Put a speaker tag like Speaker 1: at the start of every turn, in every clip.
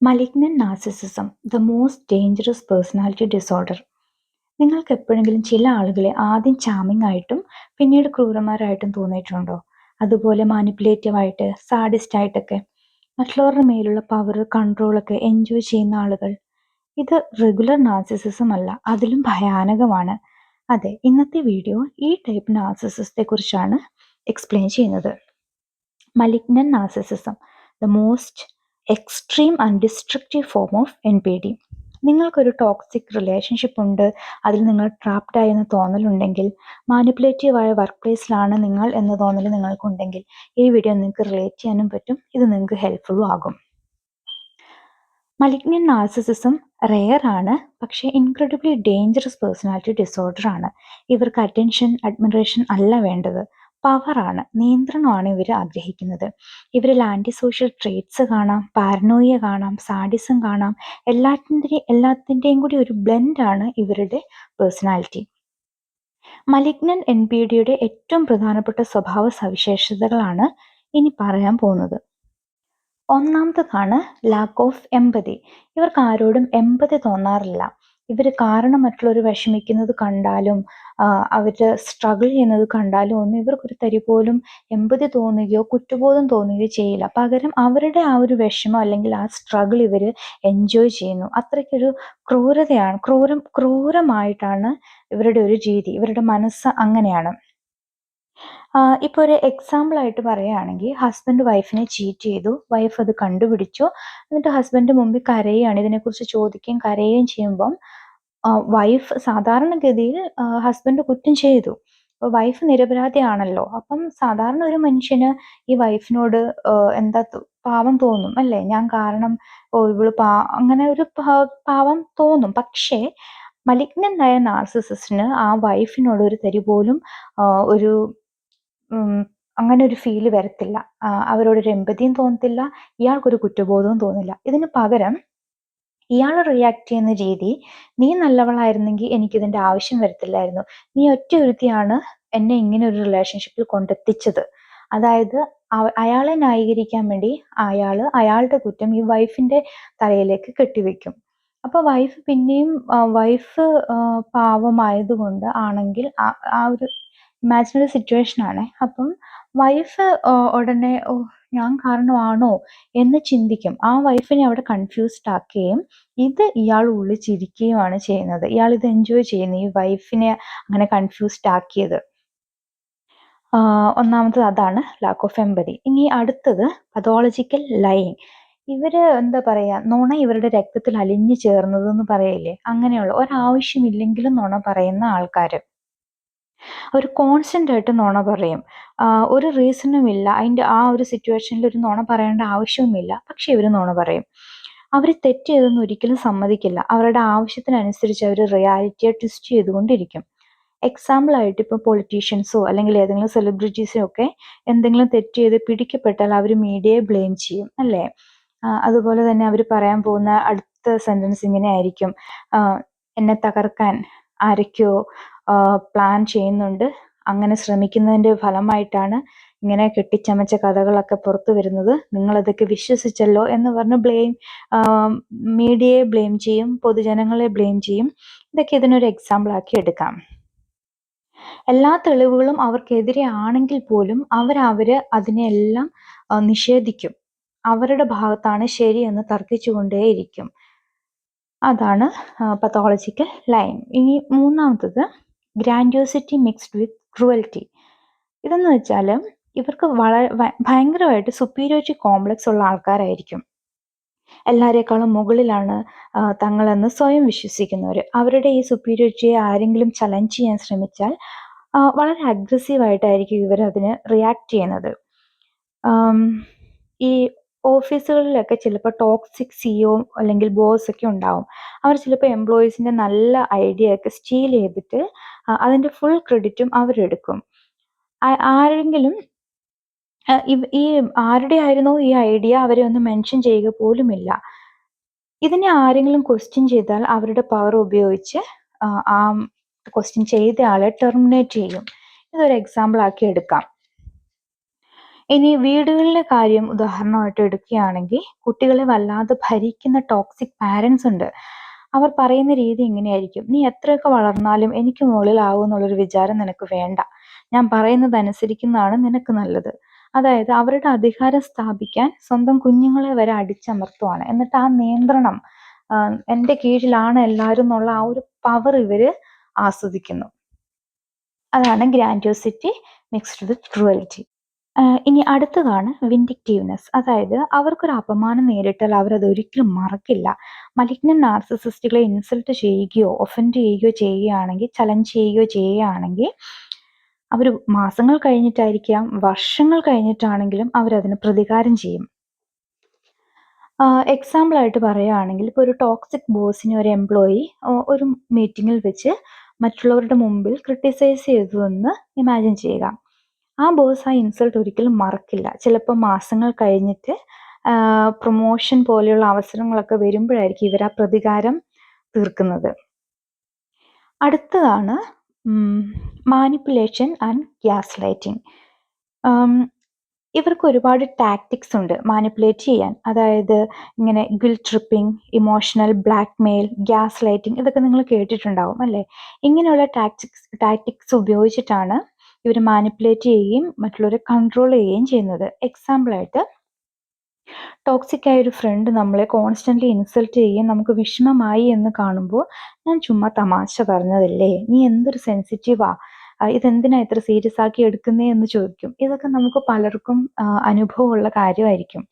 Speaker 1: Malignant narcissism the most dangerous personality disorder. നിങ്ങൾക്ക് എപ്പോഴെങ്കിലും ചില ആളുകളെ ആദ്യം ചാമിങ് ആയിട്ടും പിന്നീട് ക്രൂരന്മാരായിട്ടും തോന്നിയിട്ടുണ്ടോ? അതുപോലെ മാനിപ്പുലേറ്റീവ് ആയിട്ട്, സാഡിസ്റ്റ് ആയിട്ടൊക്കെ മറ്റുള്ളവരുടെ മേലുള്ള പവർ, കൺട്രോളൊക്കെ എൻജോയ് ചെയ്യുന്ന ആളുകൾ. ഇത് റെഗുലർ നാർസിസിസം അല്ല, അതിലും ഭയാനകമാണ്. അതെ, ഇന്നത്തെ വീഡിയോ ഈ ടൈപ്പ് നാർസിസിസത്തെ കുറിച്ചാണ് എക്സ്പ്ലെയിൻ ചെയ്യുന്നത്. Malignant narcissism, the most extreme and destructive form of NPD. നിങ്ങൾക്കൊരു ടോക്സിക് റിലേഷൻഷിപ്പ് ഉണ്ട്, അതിൽ നിങ്ങൾ ട്രാപ്ഡ് ആയെന്ന് തോന്നലുണ്ടെങ്കിൽ, മാനിപ്പുലേറ്റീവായ വർക്ക് പ്ലേസിലാണ് നിങ്ങൾ എന്ന തോന്നൽ നിങ്ങൾക്കുണ്ടെങ്കിൽ ഈ വീഡിയോ നിങ്ങൾക്ക് റിലേറ്റ് ചെയ്യാനും പറ്റും, ഇത് നിങ്ങൾക്ക് ഹെൽപ്ഫുള്ളും ആകും. മലിഗ്നന്റ് നാർസിസിസം റെയർ ആണ്, പക്ഷേ ഇൻക്രെഡിബ്ലി ഡേഞ്ചറസ് പേഴ്സണാലിറ്റി ഡിസോർഡർ ആണ്. ഇവർക്ക് അറ്റൻഷൻ, അഡ്മിറേഷൻ അല്ല വേണ്ടത്, പവറാണ്, നിയന്ത്രണമാണ് ഇവർ ആഗ്രഹിക്കുന്നത്. ഇവരിൽ ആൻറ്റി സോഷ്യൽ ട്രേറ്റ്സ് കാണാം, പാരനോയ കാണാം, സാഡിസം കാണാം. എല്ലാത്തിൻ്റെയും കൂടി ഒരു ബ്ലെൻഡാണ് ഇവരുടെ പേഴ്സണാലിറ്റി. മലിഗ്നന്റ് NPDയുടെ ഏറ്റവും പ്രധാനപ്പെട്ട സ്വഭാവ സവിശേഷതകളാണ് ഇനി പറയാൻ പോകുന്നത്. ഒന്നാമത്തതാണ് ലാക്ക് ഓഫ് എമ്പതി. ഇവർക്ക് ആരോടും എമ്പതി തോന്നാറില്ല. ഇവർ കാരണം മറ്റുള്ളവർ വിഷമിക്കുന്നത് കണ്ടാലും അവർ സ്ട്രഗിൾ ചെയ്യുന്നത് കണ്ടാലും ഒന്നും ഇവർക്കൊരു തരി പോലും എമ്പതി തോന്നുകയോ കുറ്റബോധം തോന്നുകയോ ചെയ്യില്ല. പകരം അവരുടെ ആ ഒരു വിഷമം അല്ലെങ്കിൽ ആ സ്ട്രഗിൾ ഇവർ എൻജോയ് ചെയ്യുന്നു. അത്രയ്ക്കൊരു ക്രൂരതയാണ്, ക്രൂരമായിട്ടാണ് ഇവരുടെ ഒരു രീതി, ഇവരുടെ മനസ്സ് അങ്ങനെയാണ്. ഇപ്പോൾ ഒരു എക്സാമ്പിൾ ആയിട്ട് പറയുകയാണെങ്കിൽ, ഹസ്ബൻഡ് വൈഫിനെ ചീറ്റ് ചെയ്തു, വൈഫ് അത് കണ്ടുപിടിച്ചു, എന്നിട്ട് ഹസ്ബൻഡ് മുമ്പിൽ കരയുകയാണ്, ഇതിനെക്കുറിച്ച് ചോദിക്കുകയും കരയുകയും ചെയ്യുമ്പം വൈഫ് സാധാരണഗതിയിൽ ഹസ്ബൻഡ് കുറ്റം ചെയ്തു, അപ്പോൾ വൈഫ് നിരപരാധിയാണല്ലോ. അപ്പം സാധാരണ ഒരു മനുഷ്യന് ഈ വൈഫിനോട് എന്താ പാവം തോന്നും അല്ലേ, ഞാൻ കാരണം ഇവള് അങ്ങനെ ഒരു പാവം തോന്നും. പക്ഷേ മലിഗ്നന്റ് ആയ നാർസിസിസ്റ്റിന് ആ വൈഫിനോട് ഒരു തരി പോലും ഒരു അങ്ങനെ ഒരു ഫീല് വരത്തില്ല. അവരോടൊരു എമ്പതിയും തോന്നത്തില്ല, ഇയാൾക്കൊരു കുറ്റബോധവും തോന്നില്ല. ഇതിന് പകരം ഇയാൾ റിയാക്ട് ചെയ്യുന്ന രീതി, നീ നല്ലവളായിരുന്നെങ്കിൽ എനിക്കിതിൻ്റെ ആവശ്യം വരത്തില്ലായിരുന്നു, നീ ഒറ്റ ഒരുത്തിയാണ് എന്നെ ഇങ്ങനെ ഒരു റിലേഷൻഷിപ്പിൽ കൊണ്ടെത്തിച്ചത്. അതായത് അയാളെ ന്യായീകരിക്കാൻ വേണ്ടി അയാളുടെ കുറ്റം ഈ വൈഫിൻ്റെ തലയിലേക്ക് കെട്ടിവെക്കും. അപ്പോൾ വൈഫ് പിന്നെയും വൈഫ് പാവമായതുകൊണ്ട് ആണെങ്കിൽ ആ ഒരു ഇമാജിനറി സിറ്റുവേഷൻ ആണ്. അപ്പം വൈഫ് ഉടനെ ഞാൻ കാരണമാണോ എന്ന് ചിന്തിക്കും. ആ വൈഫിനെ അവിടെ കൺഫ്യൂസ്ഡ് ആക്കുകയും ഇത് ഇയാൾ ഉള്ളിൽ ചിരിക്കുകയുമാണ് ചെയ്യുന്നത്. ഇയാൾ ഇത് എൻജോയ് ചെയ്യുന്നു, ഈ വൈഫിനെ അങ്ങനെ കൺഫ്യൂസ്ഡ് ആക്കിയത്. ഒന്നാമത്തത് അതാണ് ലാക്ക് ഓഫ് എമ്പതി. ഇനി അടുത്തത് പതോളജിക്കൽ ലൈയിങ്. ഇവര് എന്താ പറയാ, നുണ ഇവരുടെ രക്തത്തിൽ അലിഞ്ഞു ചേർന്നതെന്ന് പറയില്ലേ, അങ്ങനെയുള്ള ഒരാവശ്യമില്ലെങ്കിലും നുണ പറയുന്ന ആൾക്കാർ. അവർ കോൺസ്റ്റന്റ് ആയിട്ട് നുണ പറയും. ഒരു റീസണും ഇല്ല, അതിൻ്റെ ആ ഒരു സിറ്റുവേഷനിൽ ഒരു നുണ പറയേണ്ട ആവശ്യവുമില്ല, പക്ഷെ ഇവർ നുണ പറയും. അവർ തെറ്റ് ചെയ്തൊന്നും ഒരിക്കലും സമ്മതിക്കില്ല. അവരുടെ ആവശ്യത്തിനനുസരിച്ച് അവർ റിയാലിറ്റിയെ ട്വിസ്റ്റ് ചെയ്തുകൊണ്ടിരിക്കും. എക്സാമ്പിൾ ആയിട്ട് ഇപ്പോൾ പൊളിറ്റീഷ്യൻസോ അല്ലെങ്കിൽ ഏതെങ്കിലും സെലിബ്രിറ്റീസോ ഒക്കെ എന്തെങ്കിലും തെറ്റ് ചെയ്ത് പിടിക്കപ്പെട്ടാൽ അവർ മീഡിയയെ ബ്ലെയിം ചെയ്യും അല്ലേ. അതുപോലെ തന്നെ അവർ പറയാൻ പോകുന്ന അടുത്ത സെന്റൻസ് ഇങ്ങനെ ആയിരിക്കും, എന്നെ തകർക്കാൻ ആരൊക്കെയോ പ്ലാൻ ചെയ്യുന്നുണ്ട്, അങ്ങനെ ശ്രമിക്കുന്നതിൻ്റെ ഫലമായിട്ടാണ് ഇങ്ങനെ കെട്ടിച്ചമച്ച കഥകളൊക്കെ പുറത്തു വരുന്നത്, നിങ്ങളതൊക്കെ വിശ്വസിച്ചല്ലോ എന്ന് പറഞ്ഞ് മീഡിയയെ ബ്ലെയിം ചെയ്യും, പൊതുജനങ്ങളെ ബ്ലെയിം ചെയ്യും. ഇതൊക്കെ ഇതിനൊരു എക്സാമ്പിൾ ആക്കി എടുക്കാം. എല്ലാ തെളിവുകളും അവർക്കെതിരെ ആണെങ്കിൽ പോലും അവര് അതിനെല്ലാം നിഷേധിക്കും. അവരുടെ ഭാഗത്താണ് ശരി എന്ന് തർക്കിച്ചുകൊണ്ടേയിരിക്കും. അതാണ് പത്തോളജിക്കൽ ലൈൻ. ഇനി മൂന്നാമത്തത് ഗ്രാൻഡ്യോസിറ്റി മിക്സ്ഡ് വിത്ത് ക്രൂവൽറ്റി. ഇതെന്ന് വെച്ചാൽ ഇവർക്ക് ഭയങ്കരമായിട്ട് സുപ്പീരിയോറിറ്റി കോംപ്ലക്സ് ഉള്ള ആൾക്കാരായിരിക്കും. എല്ലാവരെക്കാളും മുകളിലാണ് തങ്ങളെന്ന് സ്വയം വിശ്വസിക്കുന്നവർ. അവരുടെ ഈ സുപ്പീരിയോറിറ്റിയെ ആരെങ്കിലും ചലഞ്ച് ചെയ്യാൻ ശ്രമിച്ചാൽ വളരെ അഗ്രസീവായിട്ടായിരിക്കും ഇവരതിന് റിയാക്ട് ചെയ്യുന്നത്. ഈ ഓഫീസുകളിലൊക്കെ ചിലപ്പോൾ ടോക്സിക് CEO അല്ലെങ്കിൽ ബോസ് ഒക്കെ ഉണ്ടാവും. അവർ ചിലപ്പോൾ എംപ്ലോയീസിൻ്റെ നല്ല ഐഡിയ ഒക്കെ സ്റ്റീൽ ചെയ്തിട്ട് അതിൻ്റെ ഫുൾ ക്രെഡിറ്റും അവരെടുക്കും. ആരെങ്കിലും ഈ ആരുടെ ആയിരുന്നോ ഈ ഐഡിയ അവരെ ഒന്ന് മെൻഷൻ ചെയ്യുക പോലുമില്ല. ഇതിനെ ആരെങ്കിലും ക്വസ്റ്റ്യൻ ചെയ്താൽ അവരുടെ പവർ ഉപയോഗിച്ച് ആ ക്വസ്റ്റ്യൻ ചെയ്ത ആളെ ടെർമിനേറ്റ് ചെയ്യും. ഇതൊരു എക്സാമ്പിൾ ആക്കി എടുക്കാം. ഇനി വീടുകളിലെ കാര്യം ഉദാഹരണമായിട്ട് എടുക്കുകയാണെങ്കിൽ കുട്ടികളെ വല്ലാതെ ഭരിക്കുന്ന ടോക്സിക് പാരൻസ് ഉണ്ട്. അവർ പറയുന്ന രീതി ഇങ്ങനെയായിരിക്കും: നീ എത്രയൊക്കെ വളർന്നാലും എനിക്ക് മുകളിലാവും എന്നുള്ളൊരു വിചാരം നിനക്ക് വേണ്ട. ഞാൻ പറയുന്നത് അനുസരിക്കുന്നതാണ് നിനക്ക് നല്ലത്. അതായത് അവരുടെ അധികാരം സ്ഥാപിക്കാൻ സ്വന്തം കുഞ്ഞുങ്ങളെ വരെ അടിച്ചമർത്തുവാണ്. എന്നിട്ട് ആ നിയന്ത്രണം, എൻ്റെ കീഴിലാണ് എല്ലാവരും എന്നുള്ള ആ ഒരു പവർ ഇവര് ആസ്വദിക്കുന്നു. അതാണ് ഗ്രാൻഡ്യോസിറ്റി മിക്സ്ഡ് വിത്ത് ക്രുവൽറ്റി. ഇനി അടുത്തതാണ് വിൻഡിക്റ്റീവ്നെസ്. അതായത് അവർക്കൊരു അപമാനം നേരിട്ടാൽ അവരത് ഒരിക്കലും മറക്കില്ല. മലിഗ്നന്റ് നാർസിസിസ്റ്റുകളെ ഇൻസൾട്ട് ചെയ്യുകയോ ഒഫൻഡ് ചെയ്യുകയോ ചെയ്യുകയാണെങ്കിൽ, ചലഞ്ച് ചെയ്യുകയോ ചെയ്യുകയാണെങ്കിൽ, അവർ മാസങ്ങൾ കഴിഞ്ഞിട്ടായിരിക്കാം, വർഷങ്ങൾ കഴിഞ്ഞിട്ടാണെങ്കിലും അവരതിന് പ്രതികാരം ചെയ്യും. എക്സാമ്പിൾ ആയിട്ട് പറയുകയാണെങ്കിൽ, ഇപ്പോൾ ഒരു ടോക്സിക് ബോസിനെ ഒരു എംപ്ലോയി ഒരു മീറ്റിങ്ങിൽ വെച്ച് മറ്റുള്ളവരുടെ മുമ്പിൽ ക്രിട്ടിസൈസ് ചെയ്തു എന്ന് ഇമാജിൻ ചെയ്യുക. ആ ബോസ് ആ ഇൻസൾട്ട് ഒരിക്കലും മറക്കില്ല. ചിലപ്പോൾ മാസങ്ങൾ കഴിഞ്ഞിട്ട് പ്രൊമോഷൻ പോലെയുള്ള അവസരങ്ങളൊക്കെ വരുമ്പോഴായിരിക്കും ഇവർ ആ പ്രതികാരം തീർക്കുന്നത്. അടുത്തതാണ് മാനിപ്പുലേഷൻ ആൻഡ് ഗ്യാസ് ലൈറ്റിംഗ്. ഇവർക്ക് ഒരുപാട് ടാക്ടിക്സ് ഉണ്ട് മാനിപ്പുലേറ്റ് ചെയ്യാൻ. അതായത് ഇങ്ങനെ guilt tripping, emotional blackmail, gas lighting, ഇതൊക്കെ നിങ്ങൾ കേട്ടിട്ടുണ്ടാവും അല്ലേ? ഇങ്ങനെയുള്ള ടാക്ടിക്സ് ഉപയോഗിച്ചിട്ടാണ് ഇവർ മാനിപ്പുലേറ്റ് ചെയ്യുകയും മറ്റുള്ളവരെ കൺട്രോൾ ചെയ്യുകയും ചെയ്യുന്നത്. എക്സാമ്പിളായിട്ട്, ടോക്സിക് ആയ ഒരു ഫ്രണ്ട് നമ്മളെ കോൺസ്റ്റന്റ്ലി ഇൻസൾട്ട് ചെയ്യുകയും നമുക്ക് വിഷമമായി എന്ന് കാണുമ്പോൾ, ഞാൻ ചുമ്മാ തമാശ പറഞ്ഞതല്ലേ, നീ എന്തൊരു സെൻസിറ്റീവാ, ഇതെന്തിനാ ഇത്ര സീരിയസ് ആക്കി എടുക്കുന്നേ എന്ന് ചോദിക്കും. ഇതൊക്കെ നമുക്ക് പലർക്കും അനുഭവമുള്ള കാര്യമായിരിക്കും.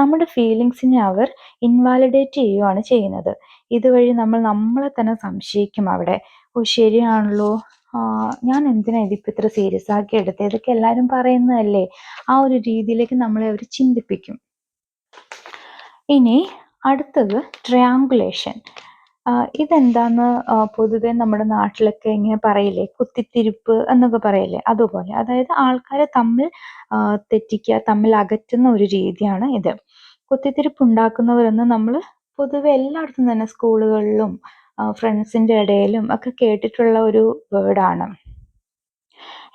Speaker 1: നമ്മുടെ ഫീലിങ്സിനെ അവർ ഇൻവാലിഡേറ്റ് ചെയ്യുകയാണ് ചെയ്യുന്നത്. ഇതുവഴി നമ്മൾ നമ്മളെ തന്നെ സംശയിക്കും അവിടെ. ഓ ശരിയാണല്ലോ, ഞാൻ എന്തിനാ ഇതിപ്പോൾ ഇത്ര സീരിയസ് ആക്കി എടുത്തത്, ഇതൊക്കെ എല്ലാവരും പറയുന്നതല്ലേ, ആ ഒരു രീതിയിലേക്ക് നമ്മളെ അവർ ചിന്തിപ്പിക്കും. ഇനി അടുത്തത് ട്രയാങ്കുലേഷൻ. ഇതെന്താന്ന് പൊതുവെ നമ്മുടെ നാട്ടിലൊക്കെ ഇങ്ങനെ പറയില്ലേ, കുത്തിത്തിരിപ്പ് എന്നൊക്കെ പറയില്ലേ, അതുപോലെ. അതായത് ആൾക്കാരെ തമ്മിൽ തെറ്റിക്കുക, തമ്മിൽ അകറ്റുന്ന ഒരു രീതിയാണ് ഇത്. കുത്തിത്തിരിപ്പ് ഉണ്ടാക്കുന്നവരെന്ന് നമ്മൾ പൊതുവെ എല്ലായിടത്തും തന്നെ സ്കൂളുകളിലും ഫ്രണ്ട്സിൻ്റെ ഇടയിലും ഒക്കെ കേട്ടിട്ടുള്ള ഒരു വേർഡാണ്.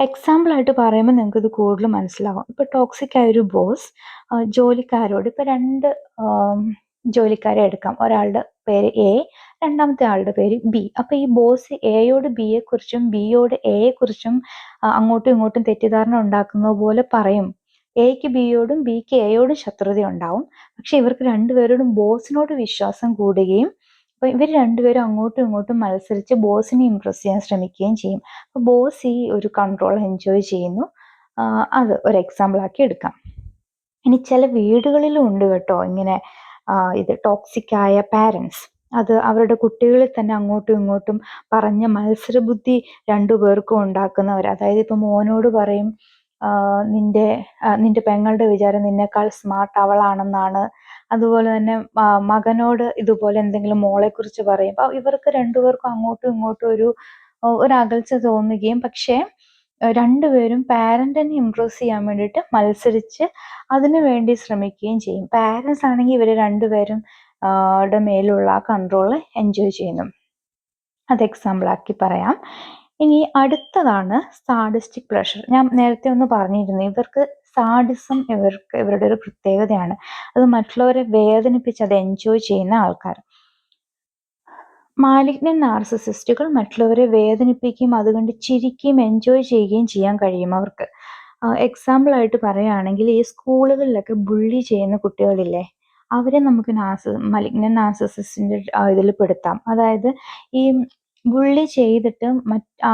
Speaker 1: എക്സാമ്പിൾ ആയിട്ട് പറയുമ്പോൾ നിങ്ങൾക്ക് ഇത് കൂടുതൽ മനസ്സിലാവും. ഇപ്പൊ ടോക്സിക് ആയ ഒരു ബോസ് ജോലിക്കാരോട്, ഇപ്പൊ രണ്ട് ജോലിക്കാരെ എടുക്കാം. ഒരാളുടെ പേര് എ, രണ്ടാമത്തെ ആളുടെ പേര് ബി. അപ്പൊ ഈ ബോസ് എയോട് ബിയെ കുറിച്ചും ബിയോട് എയെ കുറിച്ചും അങ്ങോട്ടും ഇങ്ങോട്ടും തെറ്റിദ്ധാരണ ഉണ്ടാക്കുന്നത് പോലെ പറയും. എക്ക് ബിയോടും ബിക്ക് എയോടും ശത്രുത ഉണ്ടാവും. പക്ഷെ ഇവർക്ക് രണ്ടുപേരോടും ബോസിനോട് വിശ്വാസം കൂടുകയും അപ്പൊ ഇവർ രണ്ടുപേരും അങ്ങോട്ടും ഇങ്ങോട്ടും മത്സരിച്ച് ബോസിനെ ഇംപ്രസ് ചെയ്യാൻ ശ്രമിക്കുകയും ചെയ്യും. അപ്പൊ ബോസ് ഈ ഒരു കൺട്രോൾ എൻജോയ് ചെയ്യുന്നു. അത് ഒരു എക്സാമ്പിൾ ആക്കി എടുക്കാം. ഇനി ചില വീടുകളിലും ഉണ്ട് കേട്ടോ ഇങ്ങനെ ഇത് ടോക്സിക് ആയ പാരൻസ്. അത് അവരുടെ കുട്ടികളിൽ തന്നെ അങ്ങോട്ടും ഇങ്ങോട്ടും പറഞ്ഞ മത്സരബുദ്ധി രണ്ടുപേർക്കും ഉണ്ടാക്കുന്നവർ. അതായത് ഇപ്പൊ മോനോട് പറയും, നിന്റെ പെങ്ങളുടെ വിചാരം നിന്നേക്കാൾ സ്മാർട്ട് അവളാണെന്നാണ്. അതുപോലെ തന്നെ മകനോട് ഇതുപോലെ എന്തെങ്കിലും മോളെ കുറിച്ച് പറയും. അപ്പൊ ഇവർക്ക് രണ്ടുപേർക്കും അങ്ങോട്ടും ഇങ്ങോട്ടും ഒരു അകൽച്ച തോന്നുകയും, പക്ഷേ രണ്ടുപേരും പാരന്റിനെ ഇംപ്രസ് ചെയ്യാൻ വേണ്ടിയിട്ട് മത്സരിച്ച് അതിനു വേണ്ടി ശ്രമിക്കുകയും ചെയ്യും. പാരൻസ് ആണെങ്കിൽ ഇവർ രണ്ടുപേരും മേലുള്ള കൺട്രോൾ എൻജോയ് ചെയ്യുന്നു. അത് എക്സാമ്പിൾ ആക്കി പറയാം. ഇനി അടുത്തതാണ് സാഡിസ്റ്റിക് പ്ലഷർ. ഞാൻ നേരത്തെ ഒന്ന് പറഞ്ഞിരുന്നു, ഇവർക്ക് സാഡിസം ഇവരുടെ ഒരു പ്രത്യേകതയാണ്. അത് മറ്റുള്ളവരെ വേദനിപ്പിച്ച് അത് എൻജോയ് ചെയ്യുന്ന ആൾക്കാർ. മാലിഗ്നന്റ് നാർസിസിസ്റ്റുകൾ മറ്റുള്ളവരെ വേദനിപ്പിക്കുകയും അതുകൊണ്ട് ചിരിക്കുകയും എൻജോയ് ചെയ്യുകയും ചെയ്യാൻ കഴിയും അവർക്ക്. എക്സാമ്പിൾ ആയിട്ട് പറയുകയാണെങ്കിൽ, ഈ സ്കൂളുകളിലൊക്കെ ബുള്ളി ചെയ്യുന്ന കുട്ടികളില്ലേ, അവരെ നമുക്ക് മലിഗ്നന്റ് നാർസിസിസ്റ്റിന്റെ ഇതിൽ പെടുത്താം. അതായത് ഈ ബുള്ളി ചെയ്തിട്ട്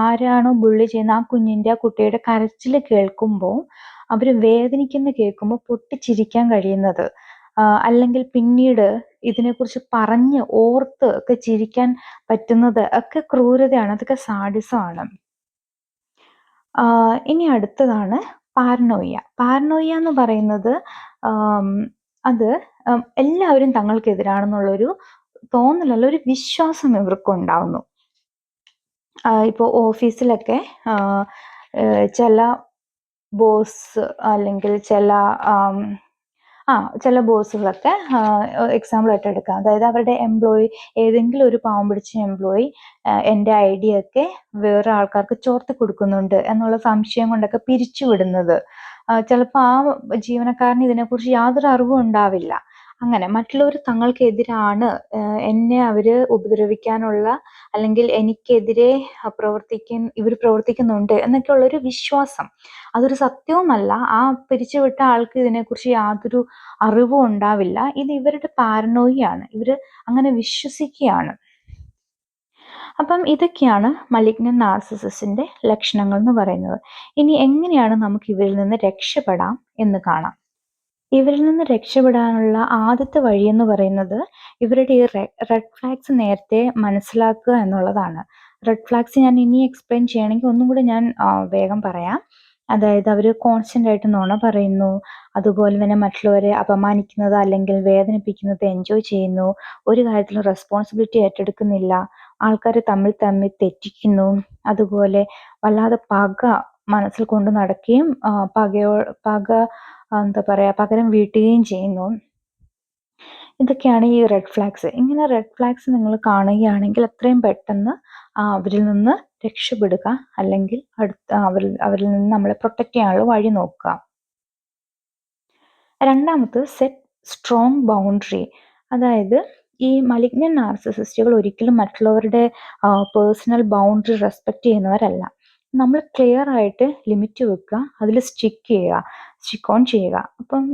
Speaker 1: ആരാണോ ബുള്ളി ചെയ്യുന്ന ആ കുട്ടിയുടെ കരച്ചിൽ കേൾക്കുമ്പോൾ, അവർ വേദനിക്കുന്ന കേൾക്കുമ്പോൾ പൊട്ടിച്ചിരിക്കാൻ കഴിയുന്നത്, അല്ലെങ്കിൽ പിന്നീട് ഇതിനെക്കുറിച്ച് പറഞ്ഞ് ഓർത്ത് ഒക്കെ ചിരിക്കാൻ പറ്റുന്നത് ഒക്കെ ക്രൂരതയാണ്, അതൊക്കെ സാഡിസമാണ്. ഇനി അടുത്തതാണ് പാരനോയ്യ. പാരനോയ്യ എന്ന് പറയുന്നത് അത് എല്ലാവരും തങ്ങൾക്കെതിരാണെന്നുള്ളൊരു തോന്നലല്ല, ഒരു വിശ്വാസം ഇവർക്ക് ഉണ്ടാവുന്നു. ഇപ്പോൾ ഓഫീസിലൊക്കെ ചില ബോസ് അല്ലെങ്കിൽ ചില ചില ബോസുകളൊക്കെ എക്സാമ്പിളായിട്ട് എടുക്കാം. അതായത് അവരുടെ എംപ്ലോയി, ഏതെങ്കിലും ഒരു പാവം പിടിച്ച എംപ്ലോയി എൻ്റെ ഐഡിയ ഒക്കെ വേറെ ആൾക്കാർക്ക് ചോർത്തി കൊടുക്കുന്നുണ്ട് എന്നുള്ള സംശയം കൊണ്ടൊക്കെ പിരിച്ചു വിടുന്നത്. ചിലപ്പോൾ ആ ജീവനക്കാരന് ഇതിനെക്കുറിച്ച് യാതൊരു അറിവും ഉണ്ടാവില്ല. അങ്ങനെ മറ്റുള്ളവർ തങ്ങൾക്കെതിരാണ്, എന്നെ അവര് ഉപദ്രവിക്കാനുള്ള അല്ലെങ്കിൽ എനിക്കെതിരെ ഇവർ പ്രവർത്തിക്കുന്നുണ്ട് എന്നൊക്കെയുള്ളൊരു വിശ്വാസം. അതൊരു സത്യവുമല്ല. ആ പിരിച്ചുവിട്ട ആൾക്ക് ഇതിനെക്കുറിച്ച് യാതൊരു അറിവും ഉണ്ടാവില്ല. ഇത് ഇവരുടെ പാരനോയിയാണ്. ഇവര് അങ്ങനെ വിശ്വസിക്കുകയാണ്. അപ്പം ഇതൊക്കെയാണ് മലിഗ്നന്റ് നാർസിസിസ്റ്റിന്റെ ലക്ഷണങ്ങൾ എന്ന് പറയുന്നത്. ഇനി എങ്ങനെയാണ് നമുക്ക് ഇവരിൽ നിന്ന് രക്ഷപ്പെടാം എന്ന് കാണാം. ഇവരിൽ നിന്ന് രക്ഷപ്പെടാനുള്ള ആദ്യത്തെ വഴി എന്ന് പറയുന്നത് ഇവരുടെ ഈ റെഡ് ഫ്ലാഗ്സ് നേരത്തെ മനസ്സിലാക്കുക എന്നുള്ളതാണ്. റെഡ് ഫ്ലാഗ്സ് ഞാൻ ഇനി എക്സ്പ്ലെയിൻ ചെയ്യണമെങ്കിൽ ഒന്നും കൂടി ഞാൻ വേഗം പറയാം. അതായത് അവർ കോൺസ്റ്റന്റ് ആയിട്ട് നുണ പറയുന്നു, അതുപോലെ തന്നെ മറ്റുള്ളവരെ അപമാനിക്കുന്നത് അല്ലെങ്കിൽ വേദനിപ്പിക്കുന്നത് എൻജോയ് ചെയ്യുന്നു, ഒരു കാര്യത്തിലും റെസ്പോൺസിബിലിറ്റി ഏറ്റെടുക്കുന്നില്ല, ആൾക്കാരെ തമ്മിൽ തമ്മിൽ തെറ്റിക്കുന്നു, അതുപോലെ വല്ലാതെ പക മനസ്സിൽ കൊണ്ട് നടക്കുകയും പക എന്താ പറയാ പകരം വീട്ടുകയും ചെയ്യുന്നു. ഇതൊക്കെയാണ് ഈ റെഡ് ഫ്ലാഗ്സ്. ഇങ്ങനെ റെഡ് ഫ്ലാഗ്സ് നിങ്ങൾ കാണുകയാണെങ്കിൽ എത്രയും പെട്ടെന്ന് അവരിൽ നിന്ന് രക്ഷപ്പെടുക, അല്ലെങ്കിൽ അവരിൽ നിന്ന് നമ്മളെ പ്രൊട്ടക്ട് ചെയ്യാനുള്ള വഴി നോക്കുക. രണ്ടാമത് സെറ്റ് സ്ട്രോങ് ബൗണ്ടറി. അതായത് ഈ മലിഗ്നന്റ് നാർസിസിസ്റ്റുകൾ ഒരിക്കലും മറ്റുള്ളവരുടെ പേഴ്സണൽ ബൗണ്ടറി റെസ്പെക്ട് ചെയ്യുന്നവരല്ല. നമ്മൾ ക്ലിയർ ആയിട്ട് ലിമിറ്റ് വെക്കുക, അതിൽ സ്റ്റിക്ക് ഓൺ ചെയ്യുക. അപ്പം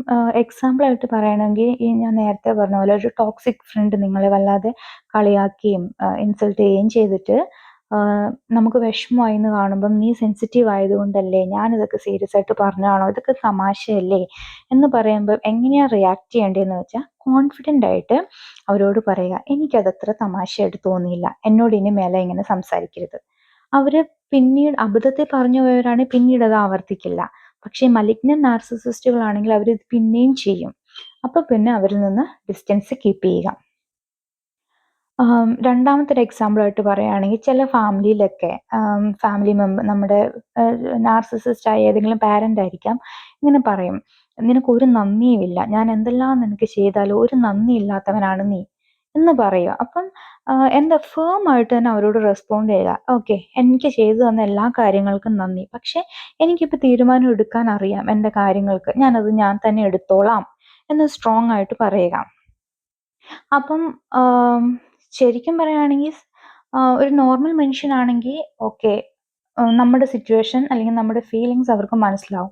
Speaker 1: എക്സാമ്പിൾ ആയിട്ട് പറയണമെങ്കിൽ ഈ ഞാൻ നേരത്തെ പറഞ്ഞ പോലെ ഒരു ടോക്സിക് ഫ്രണ്ട് നിങ്ങളെ വല്ലാതെ കളിയാക്കുകയും ഇൻസൾട്ട് ചെയ്യുകയും ചെയ്തിട്ട് നമുക്ക് വിഷമമായി എന്ന് കാണുമ്പം നീ സെൻസിറ്റീവ് ആയതുകൊണ്ടല്ലേ, ഞാനിതൊക്കെ സീരിയസ് ആയിട്ട് പറഞ്ഞതാണോ, ഇതൊക്കെ തമാശയല്ലേ എന്ന് പറയുമ്പോൾ എങ്ങനെയാണ് റിയാക്ട് ചെയ്യേണ്ടതെന്ന് വെച്ചാൽ കോൺഫിഡൻ്റ് ആയിട്ട് അവരോട് പറയുക, എനിക്കതത്ര തമാശയായിട്ട് തോന്നിയില്ല, എന്നോട് ഇനി മേലെ ഇങ്ങനെ സംസാരിക്കരുത്. അവര് പിന്നീട് അബദ്ധത്തിൽ പറഞ്ഞു പോയവരാണെങ്കിൽ പിന്നീട് അത് ആവർത്തിക്കില്ല. പക്ഷേ മലിഗ്നന്റ് നാർസിസിസ്റ്റുകളാണെങ്കിൽ അവർ ഇത് പിന്നെയും ചെയ്യും. അപ്പൊ പിന്നെ അവരിൽ നിന്ന് ഡിസ്റ്റൻസ് കീപ്പ് ചെയ്യുക. രണ്ടാമത്തെ ഒരു എക്സാമ്പിൾ ആയിട്ട് പറയുകയാണെങ്കിൽ ചില ഫാമിലിയിലൊക്കെ ഫാമിലി മെമ്പർ നമ്മുടെ നാർസിസിസ്റ്റ് ആയ ഏതെങ്കിലും പാരന്റ് ആയിരിക്കാം, ഇങ്ങനെ പറയും, നിനക്ക് ഒരു നന്ദിയുമില്ല, ഞാൻ എന്തെല്ലാം നിനക്ക് ചെയ്താലും ഒരു നന്ദി ഇല്ലാത്തവനാണ് നീ എന്ന് പറയുക. അപ്പം എന്താ ഫേം ആയിട്ട് തന്നെ അവരോട് റെസ്പോണ്ട് ചെയ്യുക, ഓക്കെ എനിക്ക് ചെയ്തു തന്ന എല്ലാ കാര്യങ്ങൾക്കും നന്ദി, പക്ഷെ എനിക്കിപ്പോൾ തീരുമാനം എടുക്കാൻ അറിയാം എൻ്റെ കാര്യങ്ങൾക്ക്, ഞാനത് ഞാൻ തന്നെ എടുത്തോളാം എന്ന് സ്ട്രോങ് ആയിട്ട് പറയുക. അപ്പം ശരിക്കും പറയുകയാണെങ്കിൽ ഒരു നോർമൽ മനുഷ്യനാണെങ്കിൽ ഓക്കെ, നമ്മുടെ സിറ്റുവേഷൻ അല്ലെങ്കിൽ നമ്മുടെ ഫീലിങ്സ് അവർക്ക് മനസ്സിലാവും.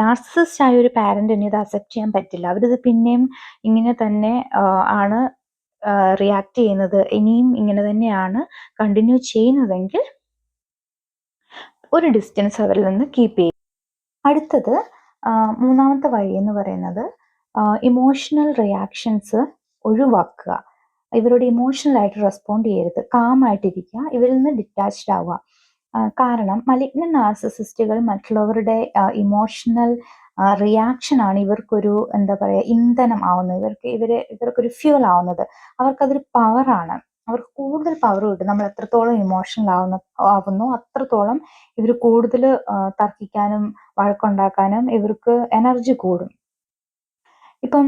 Speaker 1: നാർസിസിസ്റ്റ് ആയ ഒരു പാരന്റിന് ഇത് അക്സെപ്റ്റ് ചെയ്യാൻ പറ്റില്ല. അവരിത് പിന്നെയും ഇങ്ങനെ തന്നെ ആണ് റിയാക്ട് ചെയ്യുന്നത്, ഇനിയും ഇങ്ങനെ തന്നെയാണ് കണ്ടിന്യൂ ചെയ്യുന്നതെങ്കിൽ ഒരു ഡിസ്റ്റൻസ് അവരിൽ നിന്ന് കീപ്പ് ചെയ്യും. അടുത്തത് മൂന്നാമത്തെ വഴി എന്ന് പറയുന്നത് ഇമോഷണൽ റിയാക്ഷൻസ് ഒഴിവാക്കുക. ഇവരോട് ഇമോഷണൽ ആയിട്ട് റെസ്പോണ്ട് ചെയ്യരുത്, കാമായിട്ടിരിക്കുക, ഇവരിൽ നിന്ന് ഡിറ്റാച്ച്ഡ് ആവുക. കാരണം മലിഗ്നന്റ് നാർസിസിസ്റ്റുകൾ മറ്റുള്ളവരുടെ ഇമോഷണൽ റിയാക്ഷൻ ആണ് ഇവർക്കൊരു എന്താ പറയുക ഇന്ധനം ആവുന്നത്, ഇവർക്കൊരു ഫ്യൂൽ ആവുന്നത്. അവർക്കതൊരു പവറാണ്, അവർക്ക് കൂടുതൽ പവർ കിട്ടും. നമ്മൾ എത്രത്തോളം ഇമോഷണൽ ആവുന്നു അത്രത്തോളം ഇവർ കൂടുതൽ തർക്കിക്കാനും വഴക്കുണ്ടാക്കാനും ഇവർക്ക് എനർജി കൂടും. ഇപ്പം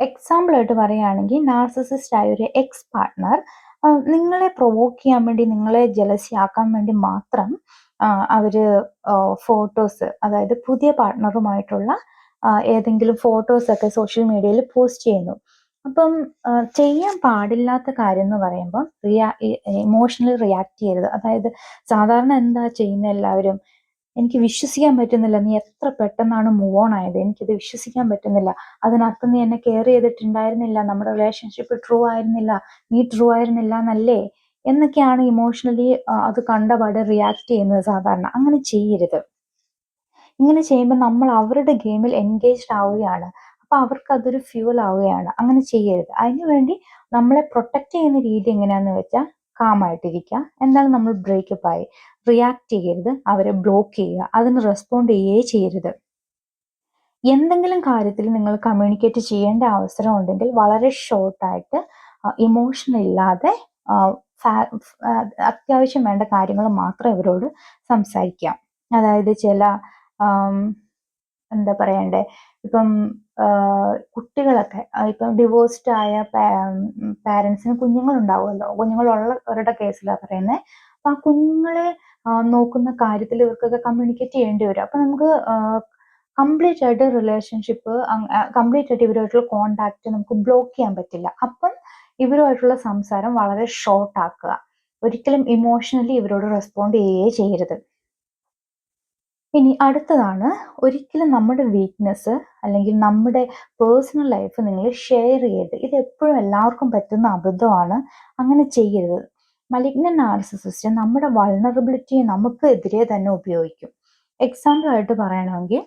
Speaker 1: എക്സാമ്പിൾ ആയിട്ട് പറയുകയാണെങ്കിൽ നാർസിസിസ്റ്റ് ആയ ഒരു എക്സ് പാർട്ട്ണർ നിങ്ങളെ പ്രൊവോക്ക് ചെയ്യാൻ വേണ്ടി, നിങ്ങളെ ജലസി ആക്കാൻ വേണ്ടി മാത്രം അവര് ഫോട്ടോസ്, അതായത് പുതിയ പാർട്ട്ണറുമായിട്ടുള്ള ഏതെങ്കിലും ഫോട്ടോസ് ഒക്കെ സോഷ്യൽ മീഡിയയിൽ പോസ്റ്റ് ചെയ്യുന്നു. അപ്പം ചെയ്യാൻ പാടില്ലാത്ത കാര്യം എന്ന് പറയുമ്പോൾ ഇമോഷണലി റിയാക്ട് ചെയ്യരുത്. അതായത് സാധാരണ എന്താ ചെയ്യുന്ന എല്ലാവരും, എനിക്ക് വിശ്വസിക്കാൻ പറ്റുന്നില്ല, നീ എത്ര പെട്ടെന്നാണ് മൂവ് ഓൺ ആയത്, എനിക്കിത് വിശ്വസിക്കാൻ പറ്റുന്നില്ല, അതിനർത്ഥം നീ എന്നെ കെയർ ചെയ്തിട്ടുണ്ടായിരുന്നില്ല, നമ്മുടെ റിലേഷൻഷിപ്പ് ട്രൂ ആയിരുന്നില്ല, നീ ട്രൂ ആയിരുന്നില്ല എന്നല്ലേ എന്നൊക്കെയാണ് ഇമോഷണലി അത് കണ്ടപാടെ റിയാക്ട് ചെയ്യുന്നത് സാധാരണ. അങ്ങനെ ചെയ്യരുത്. ഇങ്ങനെ ചെയ്യുമ്പോൾ നമ്മൾ അവരുടെ ഗെയിമിൽ എൻഗേജ്ഡ് ആവുകയാണ്, അപ്പൊ അവർക്ക് അതൊരു ഫ്യൂൽ ആവുകയാണ്. അങ്ങനെ ചെയ്യരുത്. അതിനുവേണ്ടി നമ്മളെ പ്രൊട്ടക്ട് ചെയ്യുന്ന രീതി എങ്ങനെയാന്ന് വെച്ചാൽ കാമായിട്ടിരിക്കുക. എന്താണ് നമ്മൾ ബ്രേക്കപ്പ് ആയി, റിയാക്ട് ചെയ്യരുത്, അവരെ ബ്ലോക്ക് ചെയ്യുക, അതിന് റെസ്പോണ്ട് ചെയ്യുകയേ ചെയ്യരുത്. എന്തെങ്കിലും കാര്യത്തിൽ നിങ്ങൾ കമ്മ്യൂണിക്കേറ്റ് ചെയ്യേണ്ട അവസരം ഉണ്ടെങ്കിൽ വളരെ ഷോർട്ടായിട്ട് ഇമോഷൻ ഇല്ലാതെ അത്യാവശ്യം വേണ്ട കാര്യങ്ങൾ മാത്രം ഇവരോട് സംസാരിക്കാം. അതായത് ചില എന്താ പറയണ്ടേ, ഇപ്പം കുട്ടികളൊക്കെ ഇപ്പം ഡിവോഴ്സ്ഡ് ആയ പാരൻസിന് കുഞ്ഞുങ്ങളുണ്ടാവുമല്ലോ, കുഞ്ഞുങ്ങളുള്ളവരുടെ കേസിലാണ് പറയുന്നത്. അപ്പൊ ആ കുഞ്ഞുങ്ങളെ നോക്കുന്ന കാര്യത്തിൽ ഇവർക്കൊക്കെ കമ്മ്യൂണിക്കേറ്റ് ചെയ്യേണ്ടി വരും. അപ്പൊ നമുക്ക് കംപ്ലീറ്റ് ആയിട്ട് റിലേഷൻഷിപ്പ്, കംപ്ലീറ്റ് ആയിട്ട് ഇവരുമായിട്ടുള്ള കോണ്ടാക്ട് നമുക്ക് ബ്ലോക്ക് ചെയ്യാൻ പറ്റില്ല. അപ്പം ഇവരുമായിട്ടുള്ള സംസാരം വളരെ ഷോർട്ട് ആക്കുക. ഒരിക്കലും ഇമോഷണലി ഇവരോട് റെസ്പോണ്ട് ചെയ്യരുത്. ഇനി അടുത്തതാണ്, ഒരിക്കലും നമ്മുടെ വീക്ക്നെസ് അല്ലെങ്കിൽ നമ്മുടെ പേഴ്സണൽ ലൈഫ് നിങ്ങൾ ഷെയർ ചെയ്യരുത്. ഇത് എപ്പോഴും എല്ലാവർക്കും പറ്റുന്ന അബദ്ധമാണ്. അങ്ങനെ ചെയ്യരുത്. മലിഗ്നന്റ് നാർസിസിസ്റ്റ് നമ്മുടെ വൾണറബിലിറ്റിയെ നമുക്ക് എതിരെ തന്നെ ഉപയോഗിക്കും. എക്സാമ്പിൾ ആയിട്ട് പറയണമെങ്കിൽ,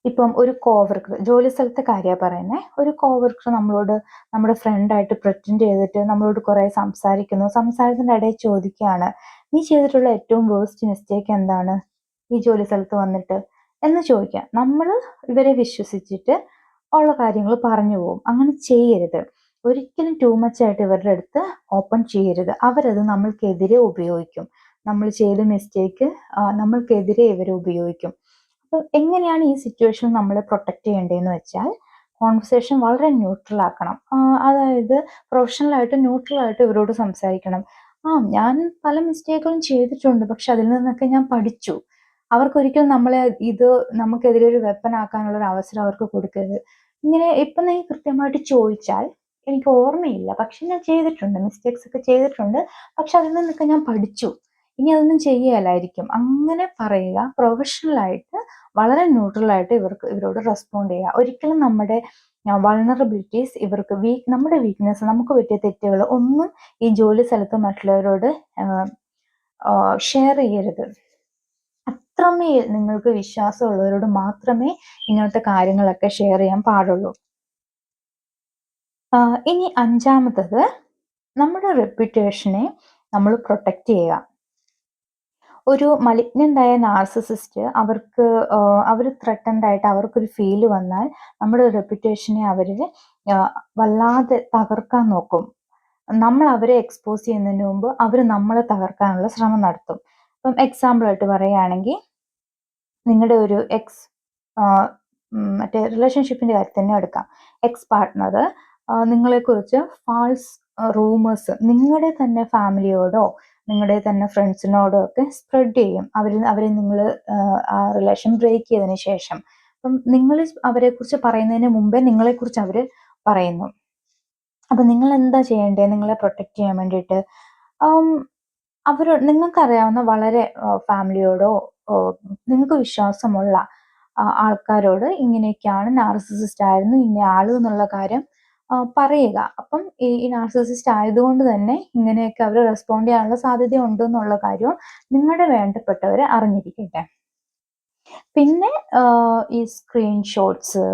Speaker 1: ഇപ്പം ഒരു കോവർക്കർ, ജോലി സ്ഥലത്തെ കാര്യമാണ് പറയുന്നത്. ഒരു കോവർക്കർ നമ്മളോട് നമ്മുടെ ഫ്രണ്ടായിട്ട് പ്രിറ്റൻഡ് ചെയ്തിട്ട് നമ്മളോട് കുറെ സംസാരിക്കുന്നു. സംസാരത്തിന്റെ ഇടയിൽ ചോദിക്കുകയാണ്, നീ ചെയ്തിട്ടുള്ള ഏറ്റവും വേസ്റ്റ് മിസ്റ്റേക്ക് എന്താണ് ഈ ജോലി സ്ഥലത്ത് വന്നിട്ട് എന്ന് ചോദിക്കാം. നമ്മൾ ഇവരെ വിശ്വസിച്ചിട്ട് ഉള്ള കാര്യങ്ങൾ പറഞ്ഞു പോകും. അങ്ങനെ ചെയ്യരുത്. ഒരിക്കലും ടൂ മച്ച് ആയിട്ട് ഇവരുടെ അടുത്ത് ഓപ്പൺ ചെയ്യരുത്. അവരത് നമ്മൾക്കെതിരെ ഉപയോഗിക്കും. നമ്മൾ ചെയ്ത മിസ്റ്റേക്ക് നമ്മൾക്കെതിരെ ഇവരെ ഉപയോഗിക്കും. അപ്പൊ എങ്ങനെയാണ് ഈ സിറ്റുവേഷൻ നമ്മൾ പ്രൊട്ടക്ട് ചെയ്യേണ്ടതെന്ന് വെച്ചാൽ, കോൺവെർസേഷൻ വളരെ ന്യൂട്രൽ ആക്കണം. അതായത് പ്രൊഫഷണൽ ആയിട്ട് ന്യൂട്രൽ ആയിട്ട് ഇവരോട് സംസാരിക്കണം. ഞാൻ പല മിസ്റ്റേക്കുകളും ചെയ്തിട്ടുണ്ട്, പക്ഷെ അതിൽ നിന്നൊക്കെ ഞാൻ പഠിച്ചു. അവർക്കൊരിക്കലും നമ്മളെ ഇത് നമുക്കെതിരെ ഒരു വെപ്പൺ ആക്കാനുള്ള ഒരു അവസരം അവർക്ക് കൊടുക്കരുത്. ഇങ്ങനെ ഇപ്പൊ നീ കൃത്യമായിട്ട് ചോദിച്ചാൽ, എനിക്ക് ഓർമ്മയില്ല, പക്ഷെ ഞാൻ ചെയ്തിട്ടുണ്ട്, മിസ്റ്റേക്സ് ഒക്കെ ചെയ്തിട്ടുണ്ട്, പക്ഷെ അതിൽ നിന്നൊക്കെ ഞാൻ പഠിച്ചു, ഇനി അതൊന്നും ചെയ്യലായിരിക്കും. അങ്ങനെ പറയുക. പ്രൊഫഷണൽ ആയിട്ട് വളരെ ന്യൂട്രൽ ആയിട്ട് ഇവരോട് റെസ്പോണ്ട് ചെയ്യുക. ഒരിക്കലും നമ്മുടെ വൾണറബിലിറ്റീസ്, നമ്മുടെ വീക്ക്നെസ്, നമുക്ക് പറ്റിയ തെറ്റുകൾ ഒന്നും ഈ ജോലി സ്ഥലത്ത് മറ്റുള്ളവരോട് ഷെയർ ചെയ്യരുത്. അത്രമേൽ നിങ്ങൾക്ക് വിശ്വാസമുള്ളവരോട് മാത്രമേ ഇങ്ങനത്തെ കാര്യങ്ങളൊക്കെ ഷെയർ ചെയ്യാൻ പാടുള്ളൂ. ഇനി അഞ്ചാമത്തത്, നമ്മുടെ റെപ്യൂട്ടേഷനെ നമ്മൾ പ്രൊട്ടക്റ്റ് ചെയ്യുക. ഒരു മലിഗ്നന്റ് ആയ നാർസിസിസ്റ്റ് അവർ ത്രെട്ടൻഡ് ആയിട്ട് അവർക്കൊരു ഫീല് വന്നാൽ നമ്മുടെ റെപ്യൂട്ടേഷനെ വല്ലാതെ തകർക്കാൻ നോക്കും. നമ്മൾ അവരെ എക്സ്പോസ് ചെയ്യുന്നതിന് മുമ്പ് അവർ നമ്മളെ തകർക്കാനുള്ള ശ്രമം നടത്തും. ഇപ്പം എക്സാമ്പിൾ ആയിട്ട് പറയുകയാണെങ്കിൽ, നിങ്ങളുടെ ഒരു മറ്റേ റിലേഷൻഷിപ്പിന്റെ കാര്യത്തിൽ തന്നെ എടുക്കാം. എക്സ് പാർട്ട്ണർ നിങ്ങളെക്കുറിച്ച് ഫാൾസ് റൂമേഴ്സ് നിങ്ങളുടെ തന്നെ ഫാമിലിയോടോ നിങ്ങളുടെ തന്നെ ഫ്രണ്ട്സിനോടോ ഒക്കെ സ്പ്രെഡ് ചെയ്യും. അവരെ നിങ്ങൾ ആ റിലേഷൻ ബ്രേക്ക് ചെയ്തതിന് ശേഷം. അപ്പം നിങ്ങൾ അവരെക്കുറിച്ച് പറയുന്നതിന് മുമ്പേ നിങ്ങളെക്കുറിച്ച് അവർ പറയുന്നു. അപ്പൊ നിങ്ങൾ എന്താ ചെയ്യേണ്ടത്? നിങ്ങളെ പ്രൊട്ടക്ട് ചെയ്യാൻ വേണ്ടിയിട്ട് നിങ്ങൾക്കറിയാവുന്ന വളരെ ഫാമിലിയോടോ നിങ്ങൾക്ക് വിശ്വാസമുള്ള ആൾക്കാരോട് ഇങ്ങനെയൊക്കെയാണ്, നാർസിസിസ്റ്റ് ആയിരുന്നു ഇന്ന ആള് എന്നുള്ള കാര്യം പറയുക. അപ്പം ഈ നാർസിസിസ്റ്റ് ആയതുകൊണ്ട് തന്നെ ഇങ്ങനെയൊക്കെ അവർ റെസ്പോണ്ട് ചെയ്യാനുള്ള സാധ്യത ഉണ്ട് എന്നുള്ള കാര്യവും നിങ്ങളുടെ വേണ്ടപ്പെട്ടവരെ അറിഞ്ഞിരിക്കട്ടെ. പിന്നെ ഈ സ്ക്രീൻഷോട്ട്സ്,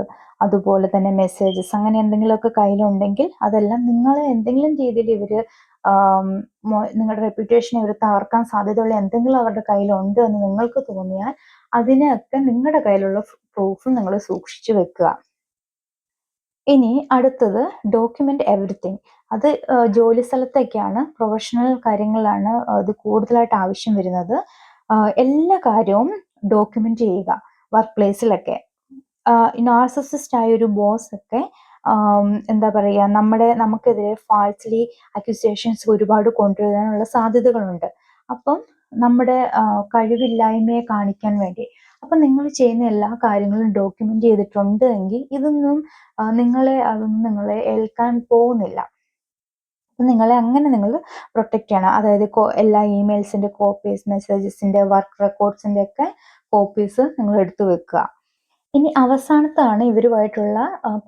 Speaker 1: അതുപോലെ തന്നെ മെസ്സേജസ്, അങ്ങനെ എന്തെങ്കിലുമൊക്കെ കയ്യിലുണ്ടെങ്കിൽ അതെല്ലാം നിങ്ങൾ എന്തെങ്കിലും രീതിയിൽ നിങ്ങളുടെ റെപ്യൂട്ടേഷനെ ഇവർ തകർക്കാൻ സാധ്യതയുള്ള എന്തെങ്കിലും അവരുടെ കയ്യിലുണ്ട് എന്ന് നിങ്ങൾക്ക് തോന്നിയാൽ അതിനെയൊക്കെ നിങ്ങളുടെ കയ്യിലുള്ള പ്രൂഫ് നിങ്ങൾ സൂക്ഷിച്ചു വെക്കുക. ഇനി അടുത്തത്, ഡോക്യുമെന്റ് എവറിത്തിങ്. അത് ജോലി സ്ഥലത്തൊക്കെയാണ്, പ്രൊഫഷണൽ കാര്യങ്ങളിലാണ് ഇത് കൂടുതലായിട്ട് ആവശ്യം വരുന്നത്. എല്ലാ കാര്യവും ഡോക്യുമെന്റ് ചെയ്യുക. വർക്ക് പ്ലേസിലൊക്കെ നാർസിസിസ്റ്റ് ആയ ഒരു ബോസ് ഒക്കെ എന്താ പറയുക, നമുക്കെതിരെ ഫാൾസ്ലി അക്യൂസേഷൻസ് ഒരുപാട് കൊണ്ടുവരാനുള്ള സാധ്യതകളുണ്ട്. അപ്പം നമ്മുടെ കഴിവില്ലായ്മയെ കാണിക്കാൻ വേണ്ടി, അപ്പം നിങ്ങൾ ചെയ്യുന്ന എല്ലാ കാര്യങ്ങളും ഡോക്യുമെന്റ് ചെയ്തിട്ടുണ്ട് എങ്കിൽ അതൊന്നും നിങ്ങളെ ഏൽക്കാൻ പോകുന്നില്ല. അപ്പം നിങ്ങൾ പ്രൊട്ടക്ട് ചെയ്യണം. അതായത് എല്ലാ ഇമെയിൽസിന്റെ കോപ്പീസ്, മെസ്സേജസിന്റെ, വർക്ക് റെക്കോർഡ്സിന്റെ ഒക്കെ കോപ്പീസ് നിങ്ങൾ എടുത്തു വെക്കുക. ഇനി അവസാനത്താണ് ഇവരുമായിട്ടുള്ള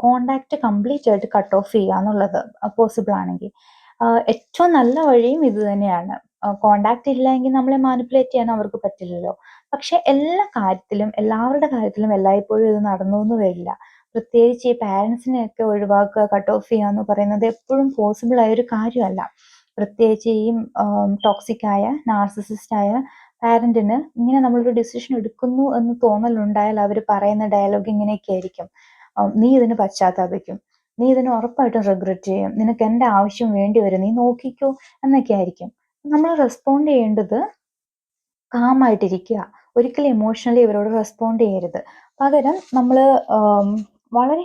Speaker 1: കോണ്ടാക്ട് കംപ്ലീറ്റ് ആയിട്ട് കട്ട് ഓഫ് ചെയ്യുക എന്നുള്ളത് പോസിബിൾ ആണെങ്കിൽ. ഏറ്റവും നല്ല വഴിയും ഇത് തന്നെയാണ്. കോണ്ടാക്ട് ഇല്ലെങ്കിൽ നമ്മളെ മാനിപ്പുലേറ്റ് ചെയ്യാൻ അവർക്ക് പറ്റില്ലല്ലോ. പക്ഷെ എല്ലാവരുടെ കാര്യത്തിലും എല്ലായ്പ്പോഴും ഇത് നടന്നു എന്ന് വരില്ല. പ്രത്യേകിച്ച് ഈ പാരൻസിനെയൊക്കെ ഒഴിവാക്കുക, കട്ട് ഓഫ് ചെയ്യുക എന്ന് പറയുന്നത് എപ്പോഴും പോസിബിൾ ആയ ഒരു കാര്യമല്ല. പ്രത്യേകിച്ച് ഈ ടോക്സിക് ആയ, നാർസിസിസ്റ്റ് ആയ പാരന്റിന് ഇങ്ങനെ നമ്മളൊരു ഡിസിഷൻ എടുക്കുന്നു എന്ന് തോന്നലുണ്ടായാൽ അവർ പറയുന്ന ഡയലോഗ് ഇങ്ങനെയൊക്കെ ആയിരിക്കും: നീ ഇതിന് പശ്ചാത്താപിക്കും, നീ ഇതിന് ഉറപ്പായിട്ടും റിഗ്രറ്റ് ചെയ്യും, നിനക്ക് എൻ്റെ ആവശ്യം വേണ്ടി വരും, നീ നോക്കിക്കോ എന്നൊക്കെ ആയിരിക്കും. നമ്മൾ റെസ്പോണ്ട് ചെയ്യേണ്ടത് കാമായിട്ടിരിക്കുക. ഒരിക്കലും ഇമോഷണലി ഇവരോട് റെസ്പോണ്ട് ചെയ്യരുത്. പകരം നമ്മൾ വളരെ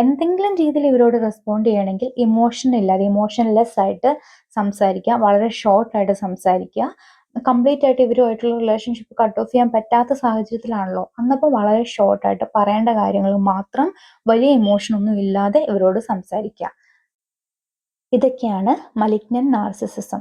Speaker 1: എന്തെങ്കിലും രീതിയിൽ ഇവരോട് റെസ്പോണ്ട് ചെയ്യണമെങ്കിൽ ഇമോഷൻ ഇല്ലാതെ ഇമോഷൻലെസ് ആയിട്ട് സംസാരിക്കുക, വളരെ ഷോർട്ടായിട്ട് സംസാരിക്കുക. കംപ്ലീറ്റ് ആയിട്ട് ഇവരുമായിട്ടുള്ള റിലേഷൻഷിപ്പ് കട്ട് ഓഫ് ചെയ്യാൻ പറ്റാത്ത സാഹചര്യത്തിലാണല്ലോ, അന്നപ്പോൾ വളരെ ഷോർട്ടായിട്ട് പറയേണ്ട കാര്യങ്ങൾ മാത്രം, വലിയ ഇമോഷൻ ഒന്നും ഇല്ലാതെ ഇവരോട് സംസാരിക്കുക. ഇതൊക്കെയാണ് മലിഗ്നന്റ് നാർസിസിസം.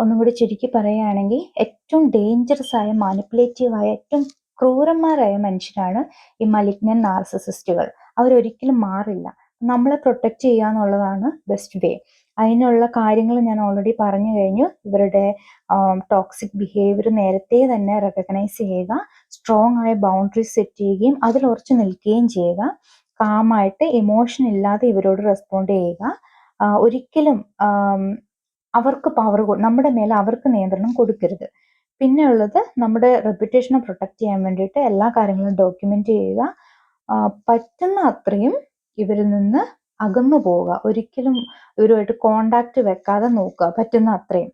Speaker 1: ഒന്നും കൂടി ചുരുക്കി പറയുകയാണെങ്കിൽ ഏറ്റവും ഡേഞ്ചറസ് ആയ, മാനിപ്പുലേറ്റീവായ, ഏറ്റവും ക്രൂരന്മാരായ മനുഷ്യരാണ് ഈ മലിഗ്നന്റ് നാർസിസിസ്റ്റുകൾ. അവരൊരിക്കലും മാറില്ല. നമ്മളെ പ്രൊട്ടക്റ്റ് ചെയ്യുക എന്നുള്ളതാണ് ബെസ്റ്റ് വേ. അതിനുള്ള കാര്യങ്ങൾ ഞാൻ ഓൾറെഡി പറഞ്ഞു കഴിഞ്ഞു. ഇവരുടെ ടോക്സിക് ബിഹേവിയർ നേരത്തെ തന്നെ റെക്കഗ്നൈസ് ചെയ്യുക, സ്ട്രോങ് ആയ ബൗണ്ടറീസ് സെറ്റ് ചെയ്യുകയും അതിൽ ഉറച്ചു നിൽക്കുകയും ചെയ്യുക, കാമായിട്ട് ഇമോഷൻ ഇല്ലാതെ ഇവരോട് റെസ്പോണ്ട് ചെയ്യുക. ഒരിക്കലും അവർക്ക് നമ്മുടെ മേലെ അവർക്ക് നിയന്ത്രണം കൊടുക്കരുത്. പിന്നെ ഉള്ളത്, നമ്മുടെ റെപ്യൂട്ടേഷനെ പ്രൊട്ടക്ട് ചെയ്യാൻ വേണ്ടിയിട്ട് എല്ലാ കാര്യങ്ങളും ഡോക്യുമെന്റ് ചെയ്യുക. പറ്റുന്ന അത്രയും ഇവരിൽ നിന്ന് അകന്നു പോവുക. ഒരിക്കലും ഇവരുമായിട്ട് കോണ്ടാക്ട് വെക്കാതെ നോക്കുക പറ്റുന്ന അത്രയും.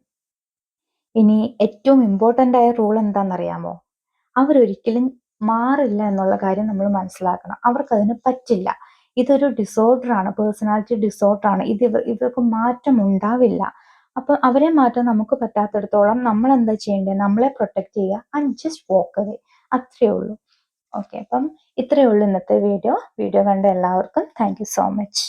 Speaker 1: ഇനി ഏറ്റവും ഇമ്പോർട്ടൻ്റ് ആയ റൂൾ എന്താണെന്നറിയാമോ? അവരൊരിക്കലും മാറില്ല എന്നുള്ള കാര്യം നമ്മൾ മനസ്സിലാക്കണം. അവർക്കതിന് പറ്റില്ല. ഇതൊരു ഡിസോർഡർ ആണ്, പേഴ്സണാലിറ്റി ഡിസോർഡർ ആണ്. ഇവർക്ക് മാറ്റം ഉണ്ടാവില്ല. അപ്പം അവരെ മാറ്റാൻ നമുക്ക് പറ്റാത്തിടത്തോളം നമ്മൾ എന്താ ചെയ്യേണ്ടത്? നമ്മളെ പ്രൊട്ടക്ട് ചെയ്യുക ആൻഡ് ജസ്റ്റ് വാക്ക് അവേ. അത്രയേ ഉള്ളൂ. ഓക്കെ, അപ്പം ഇത്രയേ ഉള്ളൂ ഇന്നത്തെ വീഡിയോ. വീഡിയോ കണ്ട എല്ലാവർക്കും താങ്ക് യു സോ മച്ച്.